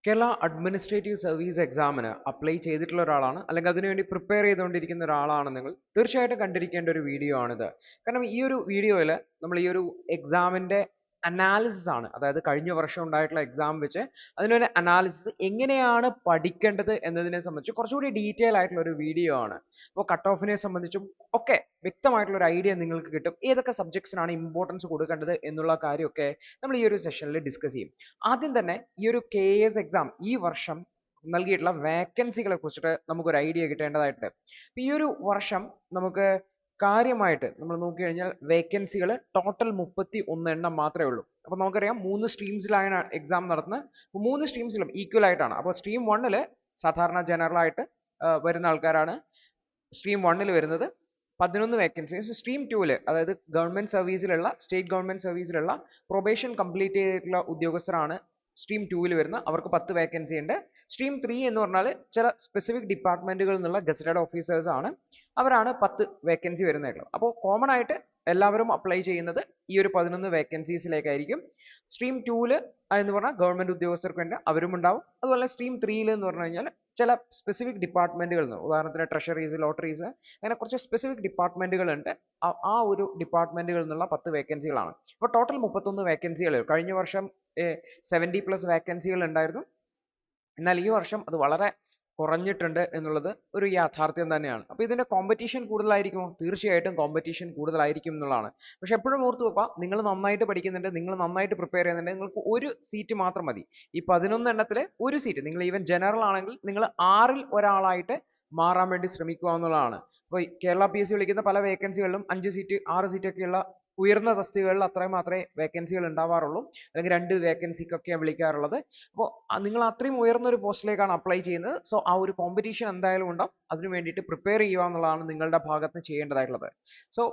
Kerala administrative service എക്സാമിന് apply ചെയ്തിട്ടുള്ള ഒരാളാണ്, അല്ലെങ്കിൽ അതിനുവേണ്ടി പ്രിപ്പയർ ചെയ്തുകൊണ്ടിരിക്കുന്ന ഒരാളാണ് നിങ്ങൾ, തീർച്ചയായിട്ടും കണ്ടിരിക്കേണ്ട ഒരു വീഡിയോ ആണിത്. കാരണം ഈ ഒരു വീഡിയോയിൽ നമ്മൾ ഈ ഒരു എക്സാമിൻ്റെ അനാലിസിസ് ആണ്, അതായത് കഴിഞ്ഞ വർഷം ഉണ്ടായിട്ടുള്ള എക്സാം വെച്ച് അതിനൊരു അനാലിസിസ് എങ്ങനെയാണ് പഠിക്കേണ്ടത് എന്നതിനെ സംബന്ധിച്ച് കുറച്ചുകൂടി ഡീറ്റെയിൽ ആയിട്ടുള്ള ഒരു വീഡിയോ ആണ്. അപ്പോൾ കട്ട് ഓഫിനെ സംബന്ധിച്ചും ഒക്കെ വ്യക്തമായിട്ടുള്ള ഒരു ഐഡിയ നിങ്ങൾക്ക് കിട്ടും. ഏതൊക്കെ സബ്ജക്ട്സിനാണ് ഇമ്പോർട്ടൻസ് കൊടുക്കേണ്ടത് എന്നുള്ള കാര്യമൊക്കെ നമ്മൾ ഈ ഒരു സെഷനിൽ ഡിസ്കസ് ചെയ്യും. ആദ്യം തന്നെ ഈ ഒരു KS എക്സാം ഈ വർഷം നൽകിയിട്ടുള്ള വേക്കൻസികളെ കുറിച്ചിട്ട് നമുക്കൊരു ഐഡിയ കിട്ടേണ്ടതായിട്ടുണ്ട്. ഈ ഒരു വർഷം നമുക്ക് കാര്യമായിട്ട് നമ്മൾ നോക്കിക്കഴിഞ്ഞാൽ വേക്കൻസികൾ ടോട്ടൽ 31 എണ്ണം മാത്രമേ ഉള്ളൂ. അപ്പോൾ നമുക്കറിയാം 3 സ്ട്രീംസിലാണ് എക്സാം നടത്തുന്നത്. അപ്പോൾ 3 സ്ട്രീംസിലും ഈക്വൽ ആയിട്ടാണ്. അപ്പോൾ സ്ട്രീം 1 സാധാരണ ജനറൽ ആയിട്ട് വരുന്ന ആൾക്കാരാണ് സ്ട്രീം 1 വരുന്നത് 11 വേക്കൻസീസ്. സ്ട്രീം 2 അതായത് ഗവൺമെന്റ് സർവീസിലുള്ള സ്റ്റേറ്റ് ഗവൺമെന്റ് സർവീസിലുള്ള പ്രൊബേഷൻ കംപ്ലീറ്റ് ചെയ്തിട്ടുള്ള ഉദ്യോഗസ്ഥരാണ് സ്ട്രീം 2 വരുന്നത്. അവർക്ക് 10 വേക്കൻസി ഉണ്ട്. സ്ട്രീം 3 എന്ന് പറഞ്ഞാൽ ചില സ്പെസിഫിക് ഡിപ്പാർട്ട്മെന്റുകളിൽ നിന്നുള്ള ഗസറ്റഡ് ഓഫീസേഴ്സ് ആണ്, അവരാണ് 10 വേക്കൻസി വരുന്നതായിട്ടുള്ളത്. അപ്പോൾ കോമൺ ആയിട്ട് എല്ലാവരും അപ്ലൈ ചെയ്യുന്നത് ഈ ഒരു 11 വേക്കൻസീസിലേക്കായിരിക്കും. സ്ട്രീം 2 എന്ന് പറഞ്ഞാൽ ഗവൺമെന്റ് ഉദ്യോഗസ്ഥർക്ക് വേണ്ടി അവരും ഉണ്ടാവും. അതുപോലെ സ്ട്രീം 3 എന്ന് പറഞ്ഞു കഴിഞ്ഞാൽ ചില സ്പെസിഫിക് ഡിപ്പാർട്ട്മെന്റുകളിൽ നിന്ന്, ഉദാഹരണത്തിന് ട്രഷറീസ്, ലോട്ടറീസ്, അങ്ങനെ കുറച്ച് സ്പെസിഫിക് ഡിപ്പാർട്ട്മെന്റുകൾ ഉണ്ട്. ആ ഒരു ഡിപ്പാർട്ട്മെന്റുകളിൽ നിന്നുള്ള 10 വേക്കൻസികളാണ്. അപ്പോൾ ടോട്ടൽ 31 വേക്കൻസികൾ. കഴിഞ്ഞ വർഷം 70+ വേക്കൻസികൾ ഉണ്ടായിരുന്നു. എന്നാൽ ഈ വർഷം അത് വളരെ കുറഞ്ഞിട്ടുണ്ട് എന്നുള്ളത് ഒരു യാഥാർത്ഥ്യം തന്നെയാണ്. അപ്പോൾ ഇതിന്റെ കോമ്പറ്റീഷൻ കൂടുതലായിരിക്കുമോ? തീർച്ചയായിട്ടും കോമ്പറ്റീഷൻ കൂടുതലായിരിക്കും എന്നുള്ളതാണ്. പക്ഷെ എപ്പോഴും ഓർത്ത് വെക്കുക, നിങ്ങൾ നന്നായിട്ട് പഠിക്കുന്നുണ്ട്, നിങ്ങൾ നന്നായിട്ട് പ്രിപ്പയർ ചെയ്യുന്നുണ്ട്, നിങ്ങൾക്ക് ഒരു സീറ്റ് മാത്രം മതി. ഈ 11 എണ്ണത്തിലെ ഒരു സീറ്റ്, നിങ്ങൾ ഈവൻ ജനറൽ ആണെങ്കിൽ നിങ്ങൾ 6-ൽ ഒരാളായിട്ട് മാറാൻ വേണ്ടി ശ്രമിക്കുക എന്നുള്ളതാണ്. അപ്പോൾ കേരള PSC വിളിക്കുന്ന പല വേക്കൻസികളിലും 5 സീറ്റ് 6 സീറ്റൊക്കെയുള്ള ഉയർന്ന തസ്തികകളിൽ അത്രയും മാത്രമേ വേക്കൻസികൾ ഉണ്ടാവാറുള്ളൂ, അല്ലെങ്കിൽ 2 വേക്കൻസിക്കൊക്കെയാണ് വിളിക്കാറുള്ളത്. അപ്പോൾ നിങ്ങൾ അത്രയും ഉയർന്ന ഒരു പോസ്റ്റിലേക്കാണ് അപ്ലൈ ചെയ്യുന്നത്. സോ ആ ഒരു കോമ്പറ്റീഷൻ എന്തായാലും ഉണ്ടാവും. അതിനു വേണ്ടിയിട്ട് പ്രിപ്പയർ ചെയ്യുക എന്നുള്ളതാണ് നിങ്ങളുടെ ഭാഗത്ത് ചെയ്യേണ്ടതായിട്ടുള്ളത്. സോ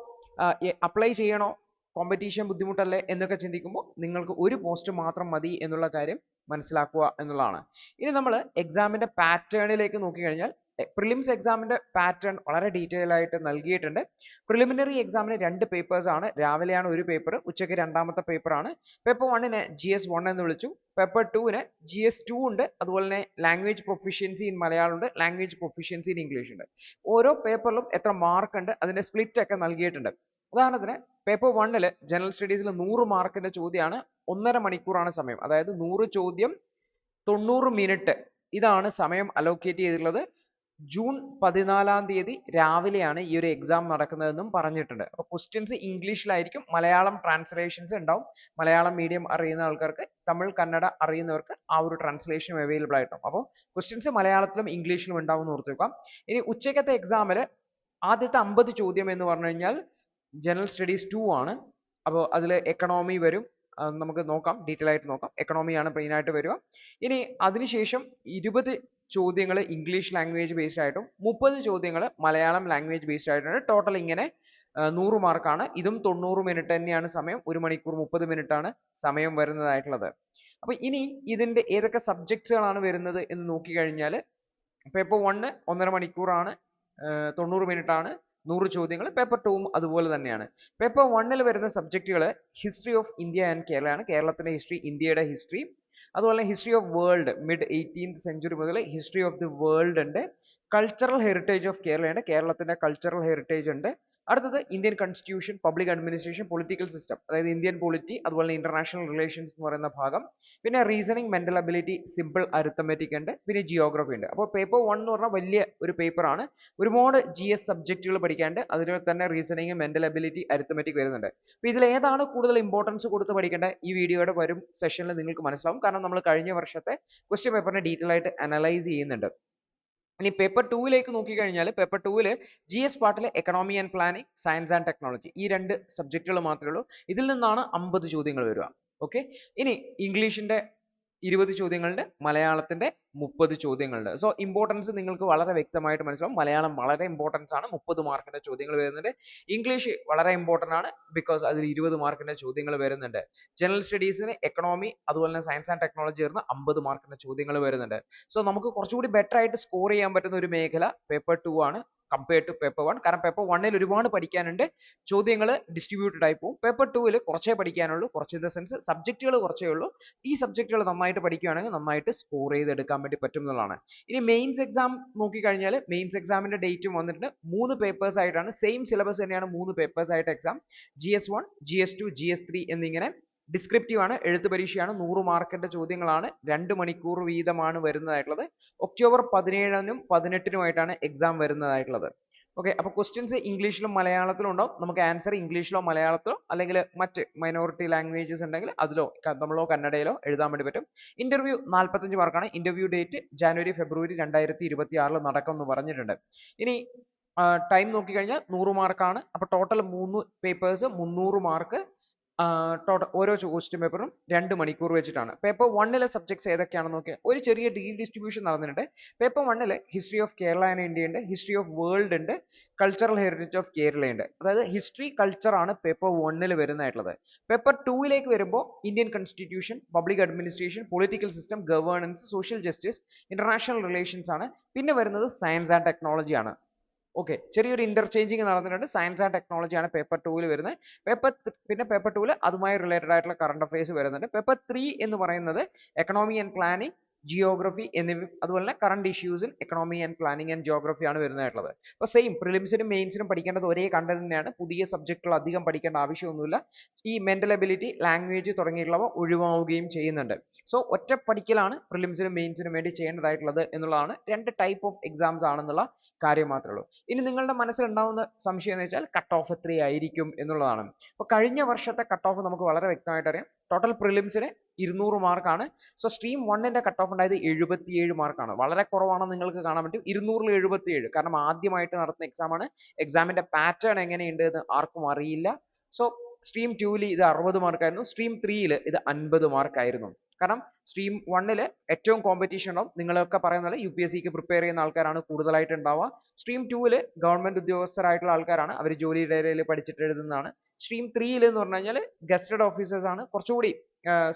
അപ്ലൈ ചെയ്യണോ, കോമ്പറ്റീഷൻ ബുദ്ധിമുട്ടല്ലേ എന്നൊക്കെ ചിന്തിക്കുമ്പോൾ നിങ്ങൾക്ക് ഒരു പോസ്റ്റ് മാത്രം മതി എന്നുള്ള കാര്യം മനസ്സിലാക്കുക എന്നുള്ളതാണ്. ഇനി നമ്മൾ എക്സാമിന്റെ പാറ്റേണിലേക്ക് നോക്കിക്കഴിഞ്ഞാൽ പ്രിലിംസ് എക്സാമിന്റെ പാറ്റേൺ വളരെ ഡീറ്റെയിൽ ആയിട്ട് നൽകിയിട്ടുണ്ട്. പ്രിലിമിനറി എക്സാമിന് 2 പേപ്പേഴ്സ് ആണ്. രാവിലെയാണ് ഒരു പേപ്പർ, ഉച്ചയ്ക്ക് രണ്ടാമത്തെ പേപ്പറാണ്. പേപ്പർ 1 GS1 എന്ന് വിളിച്ചു. പേപ്പർ 2 GS2 ഉണ്ട്. അതുപോലെ തന്നെ ലാംഗ്വേജ് പ്രൊഫിഷ്യൻസി ഇൻ മലയാളം ഉണ്ട്, ലാംഗ്വേജ് പ്രൊഫിഷ്യൻസി ഇൻ ഇംഗ്ലീഷ് ഉണ്ട്. ഓരോ പേപ്പറിലും എത്ര മാർക്ക് ഉണ്ട് അതിന്റെ സ്പ്ലിറ്റ് ഒക്കെ നൽകിയിട്ടുണ്ട്. ഉദാഹരണത്തിന് പേപ്പർ 1 ജനറൽ സ്റ്റഡീസിൽ 100 മാർക്കിന്റെ ചോദ്യമാണ്. 1.5 മണിക്കൂറാണ് സമയം. അതായത് 100 ചോദ്യം 90 മിനിറ്റ്, ഇതാണ് സമയം അലോക്കേറ്റ് ചെയ്തിട്ടുള്ളത്. ജൂൺ 14-ാം തീയതി രാവിലെയാണ് ഈ ഒരു എക്സാം നടക്കുന്നതെന്നും പറഞ്ഞിട്ടുണ്ട്. അപ്പോൾ ക്വസ്റ്റ്യൻസ് ഇംഗ്ലീഷിലായിരിക്കും, മലയാളം ട്രാൻസ്ലേഷൻസ് ഉണ്ടാവും. മലയാളം മീഡിയം അറിയുന്ന ആൾക്കാർക്ക്, തമിഴ് കന്നഡ അറിയുന്നവർക്ക് ആ ഒരു ട്രാൻസ്ലേഷൻ അവൈലബിൾ ആയിട്ടുണ്ടാവും. അപ്പോൾ ക്വസ്റ്റ്യൻസ് മലയാളത്തിലും ഇംഗ്ലീഷിലും ഉണ്ടാവും എന്ന് ഓർത്ത് വെക്കാം. ഇനി ഉച്ചക്കത്തെ എക്സാമിൽ ആദ്യത്തെ 50 ചോദ്യം എന്ന് പറഞ്ഞു കഴിഞ്ഞാൽ ജനറൽ സ്റ്റഡീസ് 2 ആണ്. അപ്പോൾ അതിൽ എക്കണോമി വരും. നമുക്ക് നോക്കാം, ഡീറ്റെയിൽ ആയിട്ട് നോക്കാം. എക്കണോമിയാണ് മെയിൻ ആയിട്ട് വരിക. ഇനി അതിനുശേഷം 20 ചോദ്യങ്ങൾ ഇംഗ്ലീഷ് ലാംഗ്വേജ് ബേസ്ഡ് ആയിട്ടും 30 ചോദ്യങ്ങൾ മലയാളം ലാംഗ്വേജ് ബേസ്ഡ് ആയിട്ടാണ്. ടോട്ടൽ ഇങ്ങനെ 100 മാർക്കാണ്. ഇതും 90 മിനിറ്റ് തന്നെയാണ് സമയം. 1 മണിക്കൂർ 30 മിനിറ്റ് ആണ് സമയം വരുന്നതായിട്ടുള്ളത്. അപ്പോൾ ഇനി ഇതിന്റെ ഏതൊക്കെ സബ്ജക്ട്സുകളാണ് വരുന്നത് എന്ന് നോക്കിക്കഴിഞ്ഞാൽ പേപ്പർ 1 1.5 മണിക്കൂറാണ്, 90 മിനിറ്റ് ആണ്, 100 ചോദ്യങ്ങൾ. പേപ്പർ 2 അതുപോലെ തന്നെയാണ്. പേപ്പർ 1 വരുന്ന സബ്ജക്റ്റുകൾ ഹിസ്റ്ററി ഓഫ് ഇന്ത്യ ആൻഡ് കേരളയാണ്. കേരളത്തിന്റെ ഹിസ്റ്ററി, ഇന്ത്യയുടെ ഹിസ്റ്ററി. അതുപോലെ history of world, mid 18th century മുതൽ ഹിസ്റ്ററി ഓഫ് ദി വേൾഡ് ഉണ്ട്. കൾച്ചറൽ ഹെറിറ്റേജ് ഓഫ് കേരളയാണ്. കേരളത്തിന്റെ കൾച്ചറൽ ഹെറിറ്റേജ് ഉണ്ട്. അടുത്തത് Indian constitution, public administration, political system, അതായത് ഇന്ത്യൻ പൊളിറ്റി, അതുപോലെ ഇന്റർനാഷണൽ റിലേഷൻസ് എന്ന് പറയുന്ന ഭാഗം. പിന്നെ reasoning, mental ability, simple arithmetic ഉണ്ട്. പിന്നെ ജിയോഗ്രഫി ഉണ്ട്. അപ്പോൾ പേപ്പർ 1 എന്ന് പറഞ്ഞാൽ വലിയ ഒരു പേപ്പറാണ്. ഒരുപാട് GS സബ്ജക്റ്റുകൾ പഠിക്കാണ്ട്, അതിൽ തന്നെ റീസണിങ്, മെന്റൽ അബിലിറ്റി, അരിത്തമെറ്റിക് വരുന്നുണ്ട്. അപ്പോൾ ഇതിൽ ഏതാണ് കൂടുതൽ ഇമ്പോർട്ടൻസ് കൊടുത്ത് പഠിക്കേണ്ടത് ഈ വീഡിയോയുടെ വരും സെഷനിൽ നിങ്ങൾക്ക് മനസ്സിലാവും. കാരണം നമ്മൾ കഴിഞ്ഞ വർഷത്തെ ക്വസ്റ്റ്യൻ പേപ്പറിനെ ഡീറ്റെയിൽ ആയിട്ട് അനലൈസ് ചെയ്യുന്നുണ്ട്. ഇനി പേപ്പർ 2 നോക്കിക്കഴിഞ്ഞാൽ പേപ്പർ 2 GS പാർട്ടിലെ economy and planning, science and technology, ഈ 2 സബ്ജക്റ്റുകൾ മാത്രമേ ഉള്ളൂ. ഇതിൽ നിന്നാണ് 50 ചോദ്യങ്ങൾ വരിക. ഓക്കെ. ഇനി ഇംഗ്ലീഷിന്റെ 20 ചോദ്യങ്ങളുണ്ട്, മലയാളത്തിന്റെ 30 ചോദ്യങ്ങളുണ്ട്. സോ ഇമ്പോർട്ടൻസ് നിങ്ങൾക്ക് വളരെ വ്യക്തമായിട്ട് മനസ്സിലാവും. മലയാളം വളരെ ഇമ്പോർട്ടൻസ് ആണ്, 30 മാർക്കിന്റെ ചോദ്യങ്ങൾ വരുന്നുണ്ട്. ഇംഗ്ലീഷ് വളരെ ഇമ്പോർട്ടന്റ് ആണ്, ബിക്കോസ് അതിൽ 20 മാർക്കിന്റെ ചോദ്യങ്ങൾ വരുന്നുണ്ട്. ജനറൽ സ്റ്റഡീസിന് എക്കണോമി അതുപോലെ തന്നെ സയൻസ് ആൻഡ് ടെക്നോളജി ചേർന്ന് 50 മാർക്കിന്റെ ചോദ്യങ്ങൾ വരുന്നുണ്ട്. സോ നമുക്ക് കുറച്ചുകൂടി ബെറ്റർ ആയിട്ട് സ്കോർ ചെയ്യാൻ പറ്റുന്ന ഒരു മേഖല പേപ്പർ 2 ആണ്. Compared to paper 1. കാരണം പേപ്പർ 1ൽ ഒരുപാട് പഠിക്കാനുണ്ട്, ചോദ്യങ്ങൾ ഡിസ്ട്രിബ്യൂട്ടഡ് ആയി പോകും. പേപ്പർ 2ൽ കുറച്ചേ പഠിക്കാനുള്ളൂ, കുറച്ച് ഇൻ ദ സെൻസ് സബ്ജക്റ്റുകൾ കുറച്ചേ ഉള്ളൂ. ഈ സബ്ജക്റ്റുകൾ നന്നായിട്ട് പഠിക്കുകയാണെങ്കിൽ നന്നായിട്ട് സ്കോർ ചെയ്തെടുക്കാൻ വേണ്ടി പറ്റും എന്നുള്ളതാണ്. ഇനി മെയിൻസ് എക്സാം നോക്കിക്കഴിഞ്ഞാൽ മെയിൻസ് എക്സാമിന്റെ ഡേറ്റും വന്നിട്ടുണ്ട്. 3 പേപ്പേഴ്സ് ആയിട്ടാണ്, സെയിം സിലബസ് തന്നെയാണ്, 3 പേപ്പേഴ്സ് ആയിട്ട് എക്സാം. GS1, GS2, GS3 എന്നിങ്ങനെ ഡിസ്ക്രിപ്റ്റീവ് ആണ്, എഴുത്ത് പരീക്ഷയാണ്, 100 മാർക്കിന്റെ ചോദ്യങ്ങളാണ്, 2 മണിക്കൂർ വീതമാണ് വരുന്നതായിട്ടുള്ളത്. ഒക്ടോബർ 17നും 18നുമായിട്ടാണ് എക്സാം വരുന്നതായിട്ടുള്ളത്. ഓക്കെ, അപ്പോൾ ക്വസ്റ്റ്യൻസ് ഇംഗ്ലീഷിലും മലയാളത്തിലും ഉണ്ടാവും. നമുക്ക് ആൻസർ ഇംഗ്ലീഷിലോ മലയാളത്തിലോ അല്ലെങ്കിൽ മറ്റ് മൈനോറിറ്റി ലാംഗ്വേജസ് ഉണ്ടെങ്കിൽ അതിലോ തമിഴോ കന്നഡയിലോ എഴുതാൻ വേണ്ടി പറ്റും. ഇന്റർവ്യൂ 45 മാർക്കാണ്. ഇന്റർവ്യൂ ഡേറ്റ് ജനുവരി ഫെബ്രുവരി 2026 നടക്കും എന്ന് പറഞ്ഞിട്ടുണ്ട്. ഇനി ടൈം നോക്കിക്കഴിഞ്ഞാൽ 100 മാർക്കാണ്. അപ്പോൾ ടോട്ടൽ 3 പേപ്പേഴ്സ് 300 മാർക്ക്. ടോട്ടൽ ഓരോ ക്വസ്റ്റ്യൻ പേപ്പറും 2 മണിക്കൂർ വെച്ചിട്ടാണ്. പേപ്പർ 1ലെ സബ്ജക്ട്സ് ഏതൊക്കെയാണെന്ന് നോക്കിയാൽ ഒരു ചെറിയ ഡിസ്ട്രിബ്യൂഷൻ നടന്നിട്ടുണ്ട്. പേപ്പർ 1ൽ history of Kerala and India ഉണ്ട്, ഹിസ്റ്ററി ഓഫ് വേൾഡ് ഉണ്ട്, കൾച്ചറൽ ഹെറിറ്റേജ് ഓഫ് കേരള ഉണ്ട്. അതായത് ഹിസ്റ്ററി കൾച്ചർ ആണ് പേപ്പർ 1ൽ വരുന്നതായിട്ടുള്ളത്. പേപ്പർ 2ലേക്ക് വരുമ്പോൾ Indian constitution, public administration, political system, governance, social justice, international relations ആണ്. പിന്നെ വരുന്നത് സയൻസ് ആൻഡ് ടെക്നോളജി ആണ്. ഓക്കെ, ചെറിയൊരു ഇന്റർചേഞ്ചിങ് നടന്നിട്ടുണ്ട്. സയൻസ് ആൻഡ് ടെക്നോളജി ആണ് പേപ്പർ 2ൽ വരുന്നത്. പിന്നെ പേപ്പർ 2ൽ അതുമായി റിലേറ്റഡ് ആയിട്ടുള്ള കറണ്ട് അഫയേഴ്സ് വരുന്നുണ്ട്. പേപ്പർ 3 എന്ന് പറയുന്നത് എക്കണോമി ആൻഡ് പ്ലാനിംഗ്, ജിയോഗ്രഫി എന്നിവ, അതുപോലെ തന്നെ current issues in economy and planning and geography ആണ് വരുന്നതായിട്ടുള്ളത്. അപ്പോൾ സെയിം പ്രിലിംസിനും മെയിൻസിനും പഠിക്കേണ്ടത് ഒരേ കണ്ടന്റ് തന്നെയാണ്. പുതിയ സബ്ജക്റ്റുകൾ അധികം പഠിക്കേണ്ട ആവശ്യമൊന്നുമില്ല. ഈ മെന്റൽ എബിലിറ്റി, ലാംഗ്വേജ് തുടങ്ങിയിട്ടുള്ളവ ഒഴിവാവുകയും ചെയ്യുന്നുണ്ട്. സോ ഒറ്റ പഠിക്കലാണ് പ്രിലിംസിനും മെയിൻസിനും വേണ്ടി ചെയ്യേണ്ടതായിട്ടുള്ളത് എന്നുള്ളതാണ്. 2 ടൈപ്പ് ഓഫ് എക്സാംസ് ആണെന്നുള്ള കാര്യം മാത്രമേ ഉള്ളൂ. ഇനി നിങ്ങളുടെ മനസ്സിലുണ്ടാവുന്ന സംശയം എന്ന് വെച്ചാൽ കട്ട് ഓഫ് എത്രയായിരിക്കും എന്നുള്ളതാണ്. അപ്പോൾ കഴിഞ്ഞ വർഷത്തെ കട്ട് ഓഫ് നമുക്ക് വളരെ വ്യക്തമായിട്ട് അറിയാം. ടോട്ടൽ പ്രിലിംസിന് 200 മാർക്കാണ്. സോ സ്ട്രീം 1ന്റെ കട്ട് ഓഫ് ഉണ്ടായത് 77 മാർക്കാണ്. വളരെ കുറവാണെന്ന് നിങ്ങൾക്ക് കാണാൻ പറ്റും. 200ൽ 77, കാരണം ആദ്യമായിട്ട് നടത്തുന്ന എക്സാം ആണ്. എക്സാമിന്റെ പാറ്റേൺ എങ്ങനെയുണ്ട് എന്ന് ആർക്കും അറിയില്ല. സോ സ്ട്രീം 2ൽ ഇത് 60 മാർക്കായിരുന്നു, സ്ട്രീം 3ൽ ഇത് 50 മാർക്കായിരുന്നു. കാരണം സ്ട്രീം 1ൽ ഏറ്റവും കോമ്പറ്റീഷൻ ഉണ്ടാവും. നിങ്ങളൊക്കെ പറയുന്ന പോലെ UPSCക്ക് പ്രിപ്പയർ ചെയ്യുന്ന ആൾക്കാരാണ് കൂടുതലായിട്ട് ഉണ്ടാവുക. സ്ട്രീം 2ൽ ഗവൺമെന്റ് ഉദ്യോഗസ്ഥരായിട്ടുള്ള ആൾക്കാരാണ്, അവർ ജോലിയുടെ ഇടയിൽ പഠിച്ചിട്ട് എഴുതുന്നതാണ്. സ്ട്രീം 3ൽ എന്ന് പറഞ്ഞു കഴിഞ്ഞാൽ ഗസ്റ്റഡ് ഓഫീസേഴ്സ് ആണ്, കുറച്ചുകൂടി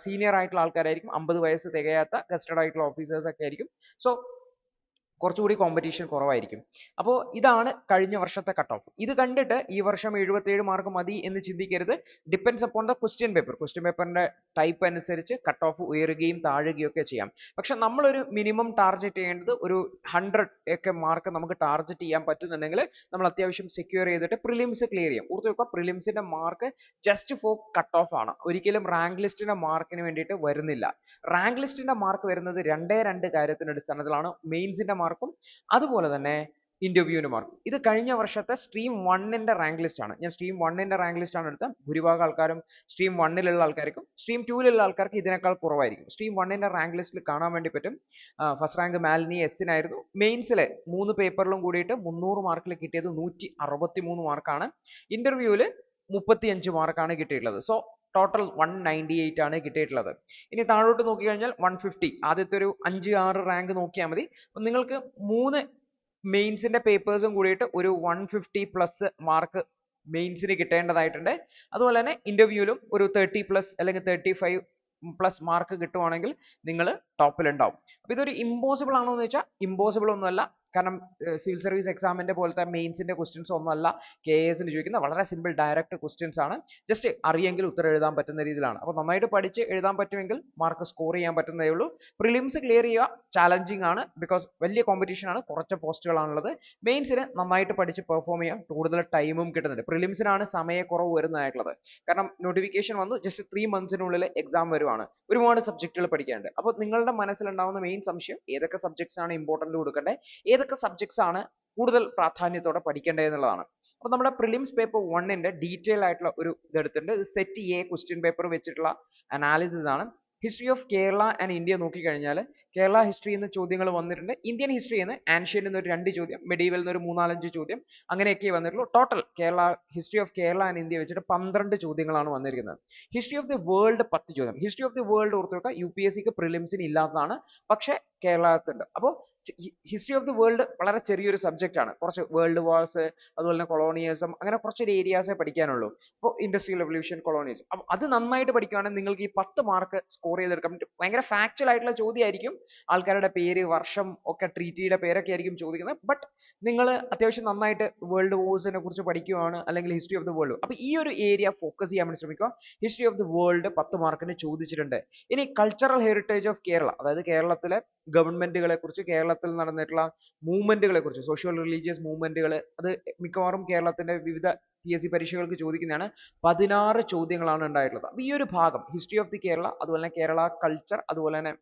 സീനിയർ ആയിട്ടുള്ള ആൾക്കാരായിരിക്കും. 50 വയസ്സ് തികയാത്ത ഗസ്റ്റഡ് ആയിട്ടുള്ള ഓഫീസേഴ്സ് ഒക്കെ ആയിരിക്കും. സോ കുറച്ചുകൂടി കോമ്പറ്റീഷൻ കുറവായിരിക്കും. അപ്പോൾ ഇതാണ് കഴിഞ്ഞ വർഷത്തെ കട്ട് ഓഫ്. ഇത് കണ്ടിട്ട് ഈ വർഷം 77 മാർക്ക് മതി എന്ന് ചിന്തിക്കരുത്. Depends upon the question paper. Question പേപ്പറിന്റെ ടൈപ്പ് അനുസരിച്ച് കട്ട് ഓഫ് ഉയരുകയും താഴുകയും ഒക്കെ ചെയ്യാം. പക്ഷെ നമ്മളൊരു മിനിമം ടാർഗറ്റ് ചെയ്യേണ്ടത് ഒരു 100 ഒക്കെ മാർക്ക് നമുക്ക് ടാർഗറ്റ് ചെയ്യാൻ പറ്റുന്നുണ്ടെങ്കിൽ നമ്മൾ അത്യാവശ്യം സെക്യൂർ ചെയ്തിട്ട് പ്രിലിംസ് ക്ലിയർ ചെയ്യാം. ഓർത്ത് വെക്കുക, പ്രിലിംസിന്റെ mark just for cut off ആണ്, ഒരിക്കലും റാങ്ക് ലിസ്റ്റിന്റെ മാർക്കിന് വേണ്ടിയിട്ട് വരുന്നില്ല. റാങ്ക് ലിസ്റ്റിന്റെ മാർക്ക് വരുന്നത് 2 കാര്യത്തിന്റെ അടിസ്ഥാനത്തിലാണ്. മെയിൻസിന്റെ മാർക്കും അതുപോലെ തന്നെ ഇന്റർവ്യൂവിന്റെ മാർക്കും. ഇത് കഴിഞ്ഞ വർഷത്തെ സ്ട്രീം 1ന്റെ റാങ്ക് ലിസ്റ്റ് ആണ്. ഞാൻ സ്ട്രീം 1ന്റെ റാങ്ക് ലിസ്റ്റ് ആണ് എടുത്തത്. ഭൂരിഭാഗം ആൾക്കാരും സ്ട്രീം 1ലുള്ള ആൾക്കാർക്കും സ്ട്രീം 2ലുള്ള ആൾക്കാർക്ക് ഇതിനേക്കാൾ കുറവായിരിക്കും. സ്ട്രീം 1ന്റെ റാങ്ക് ലിസ്റ്റിൽ കാണാൻ വേണ്ടി പറ്റും. ഫസ്റ്റ് റാങ്ക് മാലിനി എസിനായിരുന്നു. മെയിൻസിലെ 3 പേപ്പറിലും കൂടിയിട്ട് 300 മാർക്കിൽ കിട്ടിയത് 163 മാർക്കാണ്. ഇന്റർവ്യൂവിൽ 35 മാർക്കാണ് കിട്ടിയിട്ടുള്ളത്. സോ ടോട്ടൽ 198 ആണ് കിട്ടിയിട്ടുള്ളത്. ഇനി താഴോട്ട് നോക്കിക്കഴിഞ്ഞാൽ 150, ആദ്യത്തെ ഒരു 5-6 റാങ്ക് നോക്കിയാൽ മതി. നിങ്ങൾക്ക് 3 മെയിൻസിന്റെ പേപ്പേഴ്സും കൂടിയിട്ട് ഒരു 150 പ്ലസ് മാർക്ക് മെയിൻസിന് കിട്ടേണ്ടതായിട്ടുണ്ട്. അതുപോലെ തന്നെ ഇന്റർവ്യൂവിലും ഒരു 30+ അല്ലെങ്കിൽ 35 പ്ലസ് മാർക്ക് കിട്ടുവാണെങ്കിൽ നിങ്ങൾ ടോപ്പിൽ ഉണ്ടാവും. അപ്പോൾ ഇതൊരു ഇമ്പോസിബിൾ ആണോ എന്ന് വെച്ചാൽ ഇമ്പോസിബിൾ ഒന്നുമല്ല. കാരണം സിവിൽ സർവീസ് എക്സാമിന്റെ പോലത്തെ മെയിൻസിന്റെ ക്വസ്റ്റ്യൻസ് ഒന്നുമല്ല KASന് ചോദിക്കുന്ന. വളരെ സിമ്പിൾ ഡയറക്റ്റ് ക്വസ്റ്റ്യൻസ് ആണ്. ജസ്റ്റ് അറിയെങ്കിൽ ഉത്തരം എഴുതാൻ പറ്റുന്ന രീതിയിലാണ്. അപ്പോൾ നന്നായിട്ട് പഠിച്ച് എഴുതാൻ പറ്റുമെങ്കിൽ മാർക്ക് സ്കോർ ചെയ്യാൻ പറ്റുന്നതേ ഉള്ളൂ. പ്രിലിംസ് ക്ലിയർ ചെയ്യുക ചാലഞ്ചിങ് ആണ്, ബിക്കോസ് വലിയ കോമ്പറ്റീഷൻ ആണ്, കുറച്ച് പോസ്റ്റുകളാണുള്ളത്. മെയിൻസിന് നന്നായിട്ട് പഠിച്ച് പെർഫോം ചെയ്യാൻ കൂടുതൽ ടൈമും കിട്ടുന്നുണ്ട്. പ്രിലിംസിനാണ് സമയക്കുറവ് വരുന്നതായിട്ടുള്ളത്. കാരണം നോട്ടിഫിക്കേഷൻ വന്നു, ജസ്റ്റ് 3 മന്ത്സിനുള്ളിൽ എക്സാം വരുവാണ്. ഒരുപാട് സബ്ജക്റ്റുകൾ പഠിക്കാനുണ്ട്. അപ്പോൾ നിങ്ങളുടെ മനസ്സിലുണ്ടാവുന്ന മെയിൻ സംശയം ഏതൊക്കെ സബ്ജക്ട്സ് ആണ് ഇമ്പോർട്ടന്റ് കൊടുക്കേണ്ടത്, ഏതൊക്കെ സബ്ജക്ട്സ് ആണ് കൂടുതൽ പ്രാധാന്യത്തോടെ പഠിക്കേണ്ടത് എന്നുള്ളതാണ്. അപ്പോൾ നമ്മുടെ പ്രിലിംസ് പേപ്പർ 1ന്റെ ഡീറ്റെയിൽ ആയിട്ടുള്ള ഒരു ഇതെടുത്തിട്ടുണ്ട്. ഇത് സെറ്റ് A ക്വസ്റ്റ്യൻ പേപ്പർ വെച്ചിട്ടുള്ള അനാലിസിസ് ആണ്. History of Kerala and India നോക്കിക്കഴിഞ്ഞാൽ കേരള ഹിസ്റ്ററിയിൽ നിന്ന് ചോദ്യങ്ങൾ വന്നിട്ടുണ്ട്. ഇന്ത്യൻ ഹിസ്റ്ററിയിൽ നിന്ന് ആൻഷ്യന്റിൽ നിന്ന് ഒരു 2 ചോദ്യം, മെഡീവൽ നിന്ന് ഒരു 3-4 ചോദ്യം, അങ്ങനെയൊക്കെ വന്നിട്ടുള്ളൂ. Total Kerala history of Kerala and India വെച്ചിട്ട് 12 ചോദ്യങ്ങളാണ് വന്നിരിക്കുന്നത്. ഹിസ്റ്ററി ഓഫ് ദി വേൾഡ് 10 ചോദ്യം. ഹിസ്റ്ററി ഓഫ് ദി വേൾഡ് ഓർത്ത് വെക്കുക, UPSCക്ക് പ്രിലിംസിന് ഇല്ലാത്തതാണ്, പക്ഷേ കേരളത്തിലുണ്ട്. അപ്പോൾ ഹിസ്റ്ററി ഓഫ് ദി വേൾഡ് വളരെ ചെറിയൊരു സബ്ജക്റ്റ് ആണ്. കുറച്ച് വേൾഡ് വാർസ്, അതുപോലെ തന്നെ കൊളോണിയലിസം, അങ്ങനെ കുറച്ചൊരു ഏരിയാസേ പഠിക്കാനുള്ളൂ. ഇപ്പോൾ ഇൻഡസ്ട്രിയൽ റെവല്യൂഷൻ, കൊളോണിയലിസം, അപ്പം അത് നന്നായിട്ട് പഠിക്കുകയാണെങ്കിൽ നിങ്ങൾക്ക് ഈ 10 മാർക്ക് സ്കോർ ചെയ്തെടുക്കാൻ പറ്റും. ഭയങ്കര ഫാക്ച്വൽ ആയിട്ടുള്ള ചോദ്യമായിരിക്കും. ആൾക്കാരുടെ പേര്, വർഷം ഒക്കെ, ട്രീറ്റിയുടെ പേരൊക്കെ ആയിരിക്കും ചോദിക്കുന്നത്. ബട്ട് നിങ്ങൾ അത്യാവശ്യം നന്നായിട്ട് വേൾഡ് വാർസിനെ കുറിച്ച് പഠിക്കുകയാണ്, അല്ലെങ്കിൽ ഹിസ്റ്ററി ഓഫ് ദി വേൾഡ്, അപ്പോൾ ഈ ഒരു ഏരിയ ഫോക്കസ് ചെയ്യാൻ വേണ്ടി ശ്രമിക്കുക. ഹിസ്റ്ററി ഓഫ് ദി വേൾഡ് 10 മാർക്കിന് ചോദിച്ചിട്ടുണ്ട്. ഇനി കൾച്ചറൽ ഹെറിറ്റേജ് ഓഫ് കേരള, അതായത് കേരളത്തിലെ ഗവൺമെന്റുകളെ കുറിച്ച്, കേരളത്തിൽ നടന്നിട്ടുള്ള മൂവ്മെന്റുകളെ കുറിച്ച്, സോഷ്യൽ റിലീജിയസ് മൂവ്മെന്റുകൾ, അത് മിക്കവാറും കേരളത്തിന്റെ വിവിധ PSC പരീക്ഷകൾക്ക് ചോദിക്കുന്നതാണ്. 16 ചോദ്യങ്ങളാണ് ഉണ്ടായിട്ടുള്ളത്. അപ്പൊ ഈ ഒരു ഭാഗം ഹിസ്റ്ററി ഓഫ് ദി കേരള, അതുപോലെ തന്നെ കേരള കൾച്ചർ, അതുപോലെ തന്നെ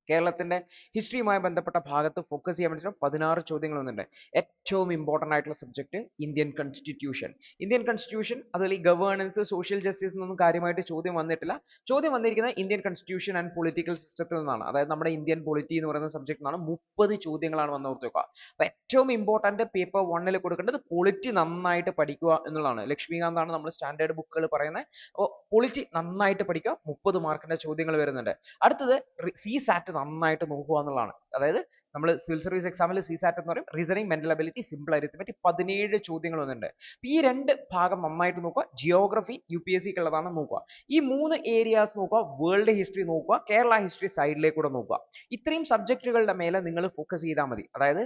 കേരളത്തിന്റെ ഹിസ്റ്ററിയുമായി ബന്ധപ്പെട്ട ഭാഗത്ത് ഫോക്കസ് ചെയ്യാൻ വേണ്ടി 16 ചോദ്യങ്ങൾ വന്നിട്ടുണ്ട്. ഏറ്റവും ഇമ്പോർട്ടന്റ് ആയിട്ടുള്ള subject Indian constitution. Indian constitution, അതുപോലെ ഈ ഗവേണൻസ്, സോഷ്യൽ ജസ്റ്റിസ് എന്നൊന്നും കാര്യമായിട്ട് ചോദ്യം വന്നിട്ടില്ല. ചോദ്യം വന്നിരിക്കുന്നത് ഇന്ത്യൻ കോൺസ്റ്റിറ്റ്യൂഷൻ ആൻഡ് പൊളിറ്റിക്കൽ സിസ്റ്റത്തിൽ നിന്നാണ്. അതായത് നമ്മുടെ ഇന്ത്യൻ പൊളിറ്റി എന്ന് പറയുന്ന സബ്ജക്ട് നിന്നാണ്. 30 ചോദ്യങ്ങളാണ് വന്ന് ഓർത്ത് വെക്കുക. അപ്പൊ ഏറ്റവും ഇമ്പോർട്ടന്റ് പേപ്പർ 1 കൊടുക്കേണ്ടത് പൊളിറ്റി നന്നായിട്ട് പഠിക്കുക എന്നുള്ളതാണ്. ലക്ഷ്മികാന്താണ് നമ്മൾ സ്റ്റാൻഡേർഡ് ബുക്കുകൾ പറയുന്നത്. അപ്പോൾ പൊളിറ്റി നന്നായിട്ട് പഠിക്കുക. 30 മാർക്കിന്റെ ചോദ്യങ്ങൾ വരുന്നുണ്ട്. അടുത്തത് സി സാറ്റ് നന്നായിട്ട് നോക്കുക എന്നുള്ളതാണ്. അതായത് നമ്മൾ സിവിൽ സർവീസ് എക്സാമിൽ സി സാറ്റ് എന്ന് പറയും, reasoning, mental ability, simple arithmetic, 17 ചോദ്യങ്ങൾ വന്നിട്ടുണ്ട്. ഈ 2 ഭാഗം നന്നായിട്ട് നോക്കുക. ജിയോഗ്രഫി UPSC ഉള്ളതാണ് നോക്കുക. ഈ 3 ഏരിയാസ് നോക്കുക. വേൾഡ് ഹിസ്റ്ററി നോക്കുക. കേരള ഹിസ്റ്ററി സൈഡിലേക്ക് കൂടെ നോക്കുക. ഇത്രയും സബ്ജക്റ്റുകളുടെ മേലെ നിങ്ങൾ ഫോക്കസ് ചെയ്താൽ മതി. അതായത്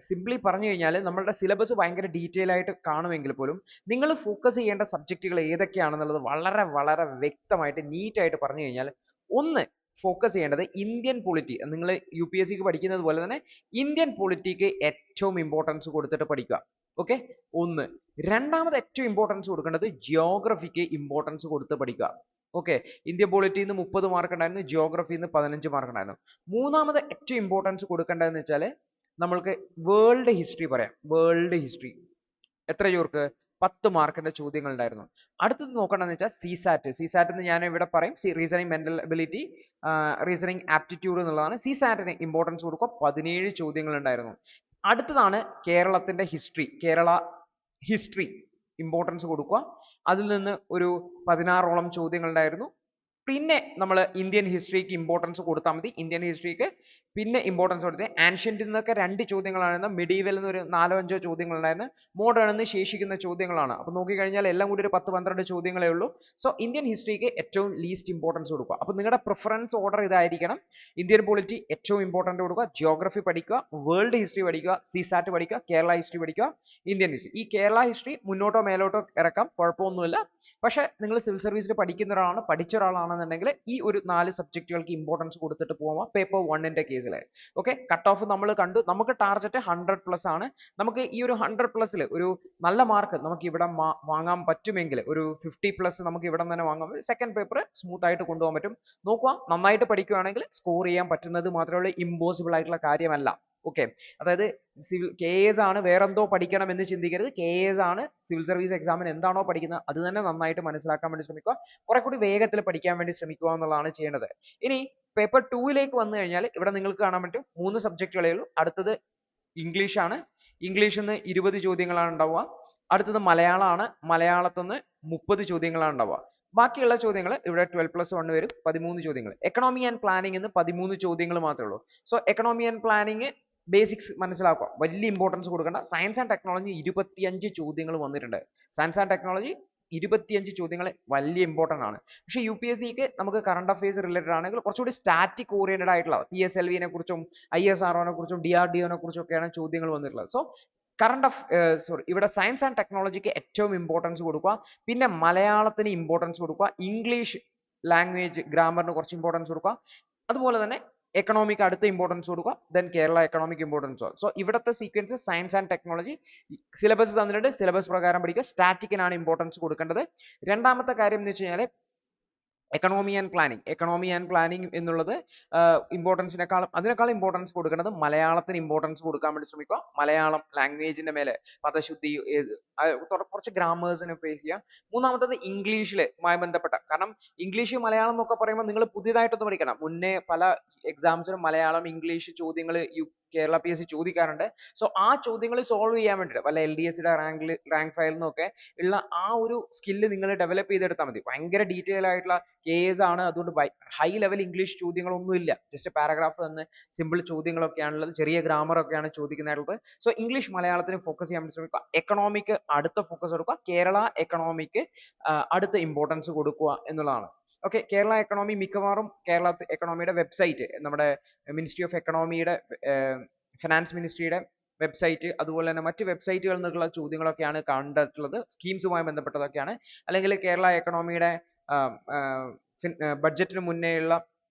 സിംപ്ലി പറഞ്ഞു കഴിഞ്ഞാൽ നമ്മളുടെ സിലബസ് ഭയങ്കര ഡീറ്റെയിൽ ആയിട്ട് കാണുമെങ്കിൽ പോലും നിങ്ങൾ ഫോക്കസ് ചെയ്യേണ്ട സബ്ജക്റ്റുകൾ ഏതൊക്കെയാണെന്നുള്ളത് വളരെ വളരെ വ്യക്തമായിട്ട് നീറ്റായിട്ട് പറഞ്ഞു കഴിഞ്ഞാൽ, ഒന്ന് ഫോക്കസ് ചെയ്യേണ്ടത് ഇന്ത്യൻ പൊളിറ്റി. നിങ്ങൾ UPSCക്ക് പഠിക്കുന്നത് പോലെ തന്നെ ഇന്ത്യൻ പൊളിറ്റിക്ക് ഏറ്റവും ഇമ്പോർട്ടൻസ് കൊടുത്തിട്ട് പഠിക്കുക. ഓക്കെ, ഒന്ന്. രണ്ടാമത് ഏറ്റവും ഇമ്പോർട്ടൻസ് കൊടുക്കേണ്ടത് ജിയോഗ്രഫിക്ക് ഇമ്പോർട്ടൻസ് കൊടുത്ത് പഠിക്കുക. ഓക്കെ, ഇന്ത്യൻ പൊളിറ്റിന്ന് 30 മാർക്ക് ഉണ്ടായിരുന്നു, ജിയോഗ്രഫിന്ന് 15 മാർക്ക് ഉണ്ടായിരുന്നു. മൂന്നാമത് ഏറ്റവും ഇമ്പോർട്ടൻസ് കൊടുക്കേണ്ടതെന്ന് വെച്ചാൽ നമ്മൾക്ക് വേൾഡ് ഹിസ്റ്ററി പറയാം. വേൾഡ് ഹിസ്റ്ററി എത്ര ചോർക്ക്? 10 മാർക്കിന്റെ ചോദ്യങ്ങൾ ഉണ്ടായിരുന്നു. അടുത്തത് നോക്കണമെന്ന് വെച്ചാൽ സിസാറ്റ് എന്ന് ഞാൻ ഇവിടെ പറയും. Reasoning, mental ability, reasoning aptitude എന്നുള്ളതാണ്. സിസാറ്റിന് ഇമ്പോർട്ടൻസ് കൊടുക്കുക. 17 ചോദ്യങ്ങൾ ഉണ്ടായിരുന്നു. അടുത്തതാണ് കേരളത്തിന്റെ ഹിസ്റ്ററി. കേരള ഹിസ്റ്ററി ഇമ്പോർട്ടൻസ് കൊടുക്കുക. അതിൽ നിന്ന് ഒരു 16ഓളം ചോദ്യങ്ങൾ ഉണ്ടായിരുന്നു. പിന്നെ നമ്മൾ ഇന്ത്യൻ ഹിസ്റ്ററിക്ക് ഇമ്പോർട്ടൻസ് കൊടുത്താൽ മതി. ഇന്ത്യൻ ഹിസ്റ്ററിക്ക് പിന്നെ ഇമ്പോർട്ടൻസ് കൊടുത്തത് ആൻഷ്യന്റ് നിന്നൊക്കെ 2 ചോദ്യങ്ങളായിരുന്നു. മിഡീവൽ നിന്ന് ഒരു 4-5 ചോദ്യങ്ങൾ ഉണ്ടായിരുന്നു. മോഡേൺ നിന്ന് ശേഷിക്കുന്ന ചോദ്യങ്ങളാണ്. അപ്പോൾ നോക്കിക്കഴിഞ്ഞാൽ എല്ലാം കൂടി ഒരു 10-12 ചോദ്യങ്ങളേ ഉള്ളൂ. സോ ഇന്ത്യൻ ഹിസ്റ്ററിക്ക് ഏറ്റവും ലീസ്റ്റ് ഇമ്പോർട്ടൻസ് കൊടുക്കുക. അപ്പോൾ നിങ്ങളുടെ പ്രിഫറൻസ് ഓർഡർ ഇതായിരിക്കണം. ഇന്ത്യൻ പൊളിറ്റി ഏറ്റവും ഇമ്പോർട്ടൻ്റ് കൊടുക്കുക. ജിയോഗ്രഫി പഠിക്കുക, വേൾഡ് ഹിസ്റ്ററി പഠിക്കുക, സിസാറ്റ് പഠിക്കുക, കേരള ഹിസ്റ്ററി പഠിക്കുക, ഇന്ത്യൻ ഹിസ്റ്ററി. ഈ കേരള ഹിസ്റ്ററി മുന്നോട്ടോ മേലോട്ടോ ഇറക്കാം, കുഴപ്പമൊന്നുമില്ല. പക്ഷേ നിങ്ങൾ സിവിൽ സർവീസിൽ പഠിക്കുന്ന ഒരാളാണ്, പഠിച്ച ഒരാളാണെന്നുണ്ടെങ്കിൽ ഈ ഒരു 4 സബ്ജക്റ്റുകൾക്ക് ഇമ്പോർട്ടൻസ് കൊടുത്തിട്ട് പോകാം പേപ്പർ 1ന്റെ കേസിൽ. ഓക്കെ, കട്ട് ഓഫ് നമ്മൾ കണ്ടു. നമുക്ക് ടാർഗറ്റ് 100+ ആണ്. നമുക്ക് ഈ ഒരു 100+ൽ ഒരു നല്ല മാർക്ക് നമുക്ക് ഇവിടെ വാങ്ങാൻ പറ്റുമെങ്കിൽ, ഒരു 50+ നമുക്ക് ഇവിടെ തന്നെ വാങ്ങാൻ പറ്റും. സെക്കൻഡ് പേപ്പർ സ്മൂത്ത് ആയിട്ട് കൊണ്ടുപോകാൻ പറ്റും. നോക്കുക, നന്നായിട്ട് പഠിക്കുകയാണെങ്കിൽ സ്കോർ ചെയ്യാൻ പറ്റുന്നത് മാത്രമേ ഉള്ളൂ, ഇമ്പോസിബിൾ ആയിട്ടുള്ള കാര്യമല്ല. ഓക്കെ, അതായത് സിവിൽ KS ആണ് വേറെന്തോ പഠിക്കണം എന്ന് ചിന്തിക്കരുത്. KS ആണ് സിവിൽ സർവീസ് എക്സാമിന് എന്താണോ പഠിക്കുന്നത് അത് തന്നെ നന്നായിട്ട് മനസ്സിലാക്കാൻ വേണ്ടി ശ്രമിക്കുക. കുറെ കൂടി വേഗത്തിൽ പഠിക്കാൻ വേണ്ടി ശ്രമിക്കുക എന്നുള്ളതാണ് ചെയ്യേണ്ടത്. ഇനി പേപ്പർ 2ലേക്ക് വന്നു കഴിഞ്ഞാൽ ഇവിടെ നിങ്ങൾക്ക് കാണാൻ പറ്റും 3 സബ്ജക്റ്റുകളേ ഉള്ളൂ. അടുത്തത് ഇംഗ്ലീഷ് ആണ്. ഇംഗ്ലീഷിൽ നിന്ന് 20 ചോദ്യങ്ങളാണ് ഉണ്ടാവുക. അടുത്തത് മലയാളമാണ്. മലയാളത്തിൽ നിന്ന് 30 ചോദ്യങ്ങളാണ് ഉണ്ടാവുക. ബാക്കിയുള്ള ചോദ്യങ്ങൾ ഇവിടെ 12+1 വരും, 13 ചോദ്യങ്ങൾ. എക്കണോമി ആൻഡ് പ്ലാനിംഗ് എന്ന് 13 ചോദ്യങ്ങൾ മാത്രമേ ഉള്ളൂ. So economy and planning basics മനസ്സിലാക്കുക, വലിയ ഇമ്പോർട്ടൻസ് കൊടുക്കേണ്ട. സയൻസ് ആൻഡ് ടെക്നോളജി 25 ചോദ്യങ്ങൾ വന്നിട്ടുണ്ട്. സയൻസ് ആൻഡ് ടെക്നോളജി 25 ചോദ്യങ്ങൾ വലിയ ഇമ്പോർട്ടൻ്റ് ആണ്. പക്ഷേ UPSCക്ക് നമുക്ക് കറണ്ട് അഫയേഴ്സ് റിലേറ്റഡ് ആണെങ്കിൽ കുറച്ചുകൂടി സ്റ്റാറ്റിക് ഓറിയന്റഡ് ആയിട്ടുള്ള PSLVനെ കുറിച്ചും ISROനെ കുറിച്ചും DRDOനെ കുറിച്ചും ഒക്കെയാണ് ചോദ്യങ്ങൾ വന്നിട്ടുള്ളത്. സോ ഇവിടെ സയൻസ് ആൻഡ് ടെക്നോളജിക്ക് ഏറ്റവും ഇമ്പോർട്ടൻസ് കൊടുക്കുക. പിന്നെ മലയാളത്തിന് ഇമ്പോർട്ടൻസ് കൊടുക്കുക. ഇംഗ്ലീഷ് ലാംഗ്വേജ് ഗ്രാമറിന് കുറച്ച് ഇമ്പോർട്ടൻസ് കൊടുക്കുക. അതുപോലെ തന്നെ എക്കണോമിക്ക് അടുത്ത ഇമ്പോർട്ടൻസ് കൊടുക്കുക. Then Kerala economic importance. So ഇവിടുത്തെ sequence science and technology syllabus തന്നിട്ടുണ്ട്. സിലബസ് പ്രകാരം പഠിക്കുക. സ്റ്റാറ്റിക്കിനാണ് ഇമ്പോർട്ടൻസ് കൊടുക്കേണ്ടത്. രണ്ടാമത്തെ കാര്യം എന്ന് വെച്ച് കഴിഞ്ഞാൽ എക്കണോമി ആൻഡ് പ്ലാനിംഗ് എന്നുള്ളത് അതിനേക്കാളും ഇമ്പോർട്ടൻസ് കൊടുക്കുന്നത് മലയാളത്തിന് ഇമ്പോർട്ടൻസ് കൊടുക്കാൻ വേണ്ടി ശ്രമിക്കുക. മലയാളം ലാംഗ്വേജിന്റെ മേലെ പദശുദ്ധി, കുറച്ച് ഗ്രാമേഴ്സിനെ ഫേസ് ചെയ്യുക. മൂന്നാമത്തത് ഇംഗ്ലീഷിലുമായി ബന്ധപ്പെട്ട, കാരണം ഇംഗ്ലീഷ് മലയാളം എന്നൊക്കെ പറയുമ്പോൾ നിങ്ങൾ പുതിയതായിട്ടൊന്നും പഠിക്കണം. മുന്നേ പല എക്സാംസിനും മലയാളം ഇംഗ്ലീഷ് ചോദ്യങ്ങൾ കേരള PSC ചോദിക്കാറുണ്ട്. സോ ആ ചോദ്യങ്ങൾ സോൾവ് ചെയ്യാൻ വേണ്ടിയിട്ട് വല്ല LDSയുടെ റാങ്ക് ഫയലിൽ നിന്നൊക്കെ ഉള്ള ആ ഒരു സ്കില്ല് നിങ്ങൾ ഡെവലപ്പ് ചെയ്തെടുത്താൽ മതി. ഭയങ്കര ഡീറ്റെയിൽ ആയിട്ടുള്ള കേസ് ആണ്, അതുകൊണ്ട് ഹൈ ലെവൽ ഇംഗ്ലീഷ് ചോദ്യങ്ങളൊന്നുമില്ല. ജസ്റ്റ് പാരഗ്രാഫ് തന്ന് സിമ്പിൾ ചോദ്യങ്ങളൊക്കെയാണുള്ളത്, ചെറിയ ഗ്രാമർ ഒക്കെയാണ് ചോദിക്കുന്നതായിട്ടുള്ളത്. സോ ഇംഗ്ലീഷ് മലയാളത്തിന് ഫോക്കസ് ചെയ്യാൻ വേണ്ടി ശ്രമിക്കുക. എക്കണോമിക്ക് അടുത്ത ഫോക്കസ് കൊടുക്കുക. കേരള എക്കണോമിക്ക് അടുത്ത ഇമ്പോർട്ടൻസ് കൊടുക്കുക എന്നുള്ളതാണ്. ഓക്കെ, കേരള എക്കണോമി മിക്കവാറും കേരള എക്കണോമിയുടെ വെബ്സൈറ്റ്, നമ്മുടെ മിനിസ്ട്രി ഓഫ് എക്കണോമിയുടെ ഫിനാൻസ് മിനിസ്ട്രിയുടെ വെബ്സൈറ്റ്, അതുപോലെ തന്നെ മറ്റ് വെബ്സൈറ്റുകളിൽ നിന്നുള്ള ചോദ്യങ്ങളൊക്കെയാണ് കണ്ടിട്ടുള്ളത്. സ്കീംസുമായി ബന്ധപ്പെട്ടതൊക്കെയാണ്. അല്ലെങ്കിൽ കേരള എക്കണോമിയുടെ ബഡ്ജറ്റിന് മുന്നേയുള്ള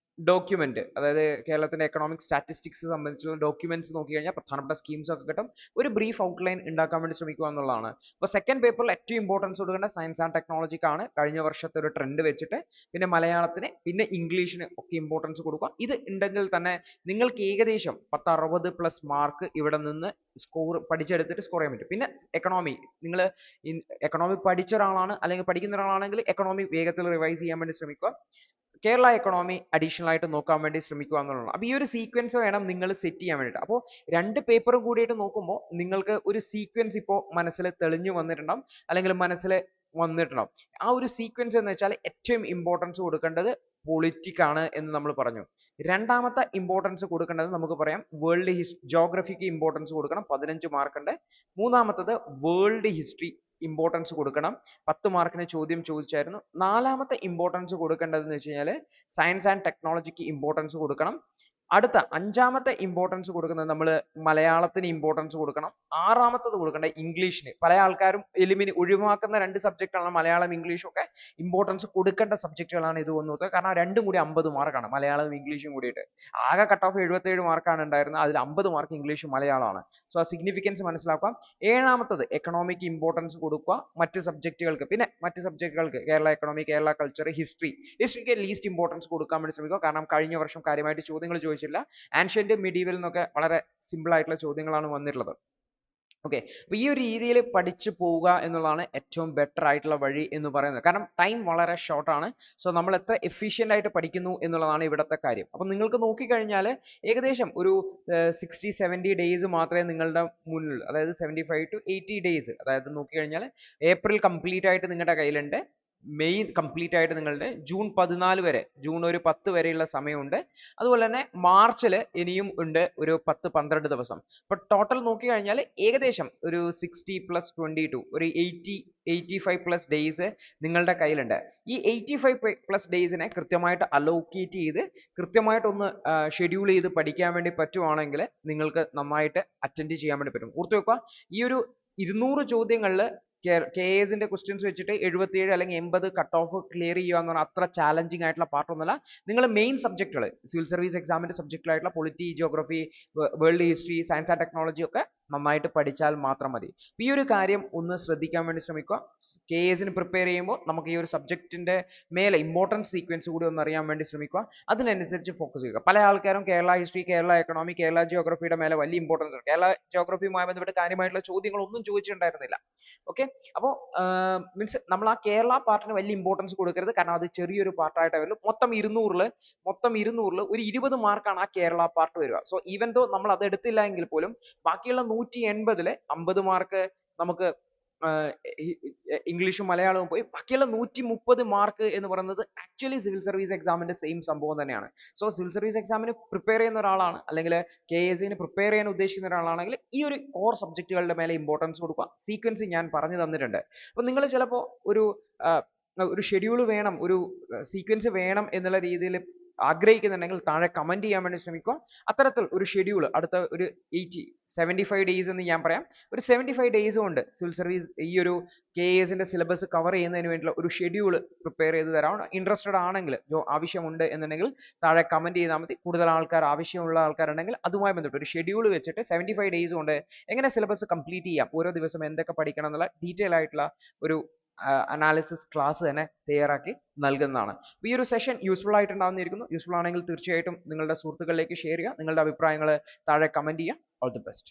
ഡോക്യുമെന്റ്, അതായത് കേരളത്തിന്റെ എക്കണോമിക് സ്റ്റാറ്റിസ്റ്റിക്സ് സംബന്ധിച്ചുള്ള ഡോക്യുമെന്റ്സ് നോക്കി കഴിഞ്ഞാൽ പ്രധാനപ്പെട്ട സ്കീംസ് ഒക്കെ കിട്ടും. ഒരു ബ്രീഫ് ഔട്ട്ലൈൻ ഉണ്ടാക്കാൻ വേണ്ടി ശ്രമിക്കുക എന്നുള്ളതാണ്. അപ്പോൾ സെക്കൻഡ് പേപ്പറിൽ ഏറ്റവും ഇമ്പോർട്ടൻസ് കൊടുക്കേണ്ട സയൻസ് ആൻഡ് ടെക്നോളജിക്കാണ്, കഴിഞ്ഞ വർഷത്തെ ഒരു ട്രെൻഡ് വെച്ചിട്ട്. പിന്നെ മലയാളത്തിന്, പിന്നെ ഇംഗ്ലീഷിന് ഒക്കെ ഇമ്പോർട്ടൻസ് കൊടുക്കുക. ഇത് ഉണ്ടെങ്കിൽ തന്നെ നിങ്ങൾക്ക് ഏകദേശം 10-60+ മാർക്ക് ഇവിടെ നിന്ന് പഠിച്ചെടുത്തിട്ട് സ്കോർ ചെയ്യാൻ പറ്റും. പിന്നെ എക്കണോമി, നിങ്ങൾ എക്കണോമി പഠിച്ച ഒരാളാണ് അല്ലെങ്കിൽ പഠിക്കുന്ന ഒരാളാണെങ്കിൽ എക്കണോമി വേഗത്തിൽ റിവൈസ് ചെയ്യാൻ വേണ്ടി ശ്രമിക്കുക. കേരള എക്കണോമി അഡീഷണൽ ആയിട്ട് നോക്കാൻ വേണ്ടി ശ്രമിക്കുക എന്നുള്ളതാണ്. അപ്പോൾ ഈ ഒരു സീക്വൻസ് വേണം നിങ്ങൾ സെറ്റ് ചെയ്യാൻ വേണ്ടിയിട്ട്. അപ്പോൾ രണ്ട് പേപ്പറും കൂടിയിട്ട് നോക്കുമ്പോൾ നിങ്ങൾക്ക് ഒരു സീക്വൻസ് ഇപ്പോൾ മനസ്സിൽ തെളിഞ്ഞു വന്നിട്ടുണ്ടാവും, അല്ലെങ്കിൽ മനസ്സിൽ വന്നിട്ടുണ്ടാവും. ആ ഒരു സീക്വൻസ് എന്ന് വെച്ചാൽ ഏറ്റവും ഇമ്പോർട്ടൻസ് കൊടുക്കേണ്ടത് പൊളിറ്റിക് ആണ് എന്ന് നമ്മൾ പറഞ്ഞു. രണ്ടാമത്തെ ഇമ്പോർട്ടൻസ് കൊടുക്കേണ്ടത് നമുക്ക് പറയാം വേൾഡ് ജോഗ്രഫിക്ക് ഇമ്പോർട്ടൻസ് കൊടുക്കണം, 15 മാർക്ക് ഉണ്ട്. മൂന്നാമത്തത് വേൾഡ് ഹിസ്റ്ററി ഇമ്പോർട്ടൻസ് കൊടുക്കണം, 10 മാർക്കിന് ചോദ്യം ചോദിച്ചായിരുന്നു. നാലാമത്തെ ഇമ്പോർട്ടൻസ് കൊടുക്കേണ്ടതെന്ന് വെച്ച് കഴിഞ്ഞാൽ സയൻസ് ആൻഡ് ടെക്നോളജിക്ക് ഇമ്പോർട്ടൻസ് കൊടുക്കണം. അടുത്ത അഞ്ചാമത്തെ ഇമ്പോർട്ടൻസ് കൊടുക്കുന്നത് നമ്മൾ മലയാളത്തിന് ഇമ്പോർട്ടൻസ് കൊടുക്കണം. ആറാമത്തത് കൊടുക്കേണ്ട ഇംഗ്ലീഷിന്. പല ആൾക്കാരും ഒഴിവാക്കുന്ന രണ്ട് സബ്ജക്റ്റുകളാണ് മലയാളം ഇംഗ്ലീഷും ഒക്കെ. ഇമ്പോർട്ടൻസ് കൊടുക്കേണ്ട സബ്ജക്റ്റുകളാണ് ഇത് ഒന്ന് നോക്കുക. കാരണം രണ്ടും കൂടി 50 മാർക്കാണ്, മലയാളവും ഇംഗ്ലീഷും കൂടിയിട്ട്. ആകെ കട്ട് ഓഫ് 77 മാർക്കാണ് ഉണ്ടായിരുന്നത്, അതിൽ 50 മാർക്ക് ഇംഗ്ലീഷും മലയാളമാണ്. സോ ആ സിഗ്നിഫിക്കൻസ് മനസ്സിലാക്കാം. ഏഴാമത്തത് എക്കണോമിക്ക് ഇമ്പോർട്ടൻസ് കൊടുക്കുക മറ്റ് സബ്ജക്റ്റുകൾക്ക്. പിന്നെ മറ്റ് സബ്ജക്റ്റുകൾക്ക് കേരള എക്കണോമി, കേരള കൾച്ചർ, ഹിസ്റ്ററിക്ക് ലീസ്റ്റ് ഇമ്പോർട്ടൻസ് കൊടുക്കാൻ വേണ്ടി ശ്രമിക്കുക. കാരണം കഴിഞ്ഞ വർഷം കാര്യമായിട്ട് ചോദ്യങ്ങൾ ചോദിച്ചില്ല. ആൻഷ്യന്റ് മിഡീവൽ എന്നൊക്കെ വളരെ സിമ്പിൾ ആയിട്ടുള്ള ചോദ്യങ്ങളാണ് വന്നിട്ടുള്ളത്. ഓക്കെ, അപ്പോൾ ഈ ഒരു രീതിയിൽ പഠിച്ചു പോവുക എന്നുള്ളതാണ് ഏറ്റവും ബെറ്റർ ആയിട്ടുള്ള വഴി എന്ന് പറയുന്നത്. കാരണം ടൈം വളരെ ഷോർട്ട് ആണ്. സോ നമ്മൾ എത്ര എഫിഷ്യൻ്റ് ആയിട്ട് പഠിക്കുന്നു എന്നുള്ളതാണ് ഇവിടുത്തെ കാര്യം. അപ്പം നിങ്ങൾക്ക് നോക്കിക്കഴിഞ്ഞാൽ ഏകദേശം ഒരു 60-70 ഡേയ്സ് മാത്രമേ നിങ്ങളുടെ മുന്നിൽ, അതായത് 75 to 80 ഡേയ്സ്, അതായത് നോക്കിക്കഴിഞ്ഞാൽ ഏപ്രിൽ കംപ്ലീറ്റ് ആയിട്ട് നിങ്ങളുടെ കയ്യിലുണ്ട്, മെയ് കംപ്ലീറ്റ് ആയിട്ട് നിങ്ങളുടെ ജൂൺ 14 വരെ, ജൂൺ ഒരു 10 വരെയുള്ള സമയമുണ്ട്. അതുപോലെ തന്നെ മാർച്ചിൽ ഇനിയും ഉണ്ട് ഒരു 10-12 ദിവസം. അപ്പോൾ ടോട്ടൽ നോക്കിക്കഴിഞ്ഞാൽ ഏകദേശം ഒരു 60+22 ഒരു 85+ ഡേയ്സ് നിങ്ങളുടെ കയ്യിലുണ്ട്. ഈ 85+ ഡേയ്സിനെ കൃത്യമായിട്ട് അലോക്കേറ്റ് ചെയ്ത് കൃത്യമായിട്ടൊന്ന് ഷെഡ്യൂൾ ചെയ്ത് പഠിക്കാൻ വേണ്ടി പറ്റുവാണെങ്കിൽ നിങ്ങൾക്ക് നന്നായിട്ട് അറ്റൻഡ് ചെയ്യാൻ വേണ്ടി പറ്റും. ഓർത്ത് വെക്കുക, ഈ ഒരു 200 ചോദ്യങ്ങളിൽ KASന്റെ ക്വസ്റ്റ്യൻസ് വെച്ചിട്ട് 77 അല്ലെങ്കിൽ 80 കട്ട് ഓഫ് ക്ലിയർ ചെയ്യുക എന്ന് പറഞ്ഞാൽ അത്ര ചാലഞ്ചിങ് ആയിട്ടുള്ള പാർട്ടൊന്നുമല്ല. നിങ്ങൾ മെയിൻ സബ്ജക്റ്റുകൾ സിവിൽ സർവീസ് എക്സാമിന്റെ സബ്ജക്റ്റുകളായിട്ടുള്ള polity, geography, world history, science and technology ഒക്കെ നന്നായിട്ട് പഠിച്ചാൽ മാത്രം മതി. ഈ ഒരു കാര്യം ഒന്ന് ശ്രദ്ധിക്കാൻ വേണ്ടി ശ്രമിക്കുക. KASന് പ്രിപ്പയർ ചെയ്യുമ്പോൾ നമുക്ക് ഈ ഒരു സബ്ജക്റ്റിന്റെ മേലെ ഇമ്പോർട്ടൻസ് സീക്വൻസ് കൂടി ഒന്ന് അറിയാൻ വേണ്ടി ശ്രമിക്കുക. അതിനനുസരിച്ച് ഫോക്കസ് ചെയ്യുക. പല ആൾക്കാരും കേരള ഹിസ്റ്ററി, കേരള എക്കണോമി, കേരള ജിയോഗ്രഫിയുടെ മേലെ വലിയ ഇമ്പോർട്ടൻസ് ഉണ്ട്. കേരള ജിയോഗ്രഫിയുമായി ബന്ധപ്പെട്ട് കാര്യമായിട്ടുള്ള ചോദ്യങ്ങളൊന്നും ചോദിച്ചിട്ടുണ്ടായിരുന്നില്ല. ഓക്കെ, അപ്പോൾ മീൻസ് നമ്മൾ ആ കേരള പാർട്ടിന് വലിയ ഇമ്പോർട്ടൻസ് കൊടുക്കരുത്. കാരണം അത് ചെറിയൊരു പാർട്ടായിട്ടേ വരുള്ളൂ. മൊത്തം 200ൽ ഒരു 20 മാർക്കാണ് ആ കേരള പാർട്ട് വരിക. സോ ഈവൻ ദോ നമ്മൾ അത് എടുത്തില്ല എങ്കിൽ പോലും ബാക്കിയുള്ള 180ൽ 50 മാർക്ക് നമുക്ക് ഇംഗ്ലീഷും മലയാളവും പോയി. ബാക്കിയുള്ള 130 മാർക്ക് എന്ന് പറയുന്നത് ആക്ച്വലി സിവിൽ സർവീസ് എക്സാമിന്റെ സെയിം സംഭവം തന്നെയാണ്. സോ സിവിൽ സർവീസ് എക്സാമിന് പ്രിപ്പയർ ചെയ്യുന്ന ഒരാളാണ്, അല്ലെങ്കിൽ KASന് പ്രിപ്പയർ ചെയ്യാൻ ഉദ്ദേശിക്കുന്ന ഒരാളാണെങ്കിൽ ഈ ഒരു കോർ സബ്ജക്റ്റുകളുടെ മേലെ ഇമ്പോർട്ടൻസ് കൊടുക്കുക. സീക്വൻസ് ഞാൻ പറഞ്ഞു തന്നിട്ടുണ്ട്. അപ്പോൾ നിങ്ങൾ ചിലപ്പോൾ ഒരു ഷെഡ്യൂൾ വേണം, ഒരു സീക്വൻസ് വേണം എന്നുള്ള രീതിയിൽ ആഗ്രഹിക്കുന്നുണ്ടെങ്കിൽ താഴെ കമന്റ് ചെയ്യാൻ വേണ്ടി ശ്രമിക്കുക. അത്തരത്തിൽ ഒരു ഷെഡ്യൂൾ അടുത്ത ഒരു 75 ഡേയ്സ് എന്ന് ഞാൻ പറയാം, ഒരു 75 ഡേയ്സ് കൊണ്ട് സിവിൽ സർവീസ് ഈ ഒരു KASന്റെ സിലബസ് കവർ ചെയ്യുന്നതിന് വേണ്ടിയുള്ള ഒരു ഷെഡ്യൂൾ പ്രിപ്പയർ ചെയ്ത് തരാം. ഇൻട്രസ്റ്റഡ് ആണെങ്കിൽ, ആവശ്യമുണ്ട് എന്നുണ്ടെങ്കിൽ താഴെ കമന്റ് ചെയ്താൽ മതി. കൂടുതൽ ആവശ്യമുള്ള ആൾക്കാരുണ്ടെങ്കിൽ അതുമായി ബന്ധപ്പെട്ട് ഒരു ഷെഡ്യൂൾ വെച്ചിട്ട് 75 ഡേയ്സ് കൊണ്ട് എങ്ങനെ സിലബസ് കംപ്ലീറ്റ് ചെയ്യാം, ഓരോ ദിവസം എന്തൊക്കെ പഠിക്കണം എന്നുള്ള ഡീറ്റെയിൽ ആയിട്ടുള്ള ഒരു അനാലിസിസ് ക്ലാസ് തന്നെ തയ്യാറാക്കി നൽകുന്നതാണ്. ഈ ഒരു സെഷൻ യൂസ്ഫുൾ ആയിട്ടുണ്ടാവുന്നിരിക്കുന്നു. യൂസ്ഫുൾ ആണെങ്കിൽ തീർച്ചയായിട്ടും നിങ്ങളുടെ സുഹൃത്തുക്കളിലേക്ക് ഷെയർ ചെയ്യുക. നിങ്ങളുടെ അഭിപ്രായങ്ങൾ താഴെ കമന്റ് ചെയ്യുക. All the best.